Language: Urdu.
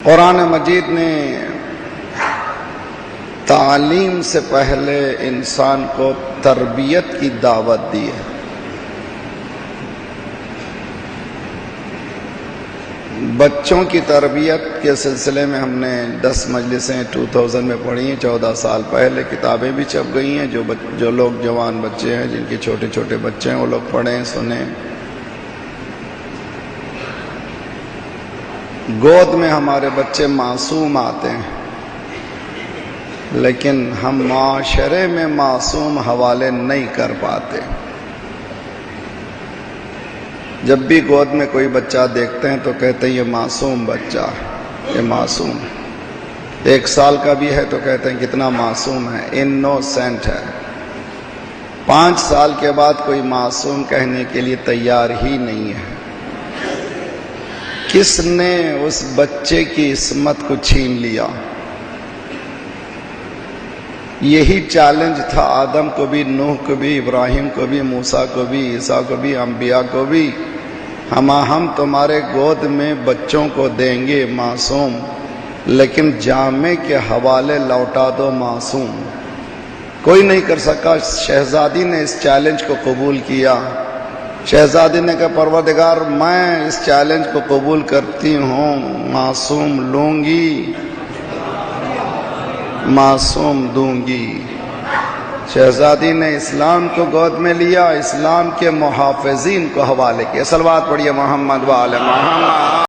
قرآن مجید نے تعلیم سے پہلے انسان کو تربیت کی دعوت دی ہے۔ بچوں کی تربیت کے سلسلے میں ہم نے 10 مجلسیں 2000 میں پڑھی ہیں، 14 سال پہلے کتابیں بھی چھپ گئی ہیں۔ جو لوگ جوان بچے ہیں، جن کے چھوٹے چھوٹے بچے ہیں، وہ لوگ پڑھیں سنیں۔ گود میں ہمارے بچے معصوم آتے ہیں، لیکن ہم معاشرے میں معصوم حوالے نہیں کر پاتے۔ جب بھی گود میں کوئی بچہ دیکھتے ہیں تو کہتے ہیں یہ معصوم بچہ ہے، یہ معصوم ہے۔ 1 سال کا بھی ہے تو کہتے ہیں کتنا معصوم ہے، انوسینٹ ہے۔ 5 سال کے بعد کوئی معصوم کہنے کے لیے تیار ہی نہیں ہے۔ کس نے اس بچے کی عصمت کو چھین لیا؟ یہی چیلنج تھا آدم کو بھی، نوح کو بھی، ابراہیم کو بھی، موسیٰ کو بھی، عیسیٰ کو بھی، انبیاء کو بھی۔ ہم تمہارے گود میں بچوں کو دیں گے معصوم، لیکن جامع کے حوالے لوٹا دو معصوم۔ کوئی نہیں کر سکا۔ شہزادی نے اس چیلنج کو قبول کیا۔ شہزادی نے کہا پروردگار میں اس چیلنج کو قبول کرتی ہوں، معصوم لوں گی، معصوم دوں گی۔ شہزادی نے اسلام کو گود میں لیا، اسلام کے محافظین کو حوالے کیا۔ صلوات پڑھیے محمد و آل محمد۔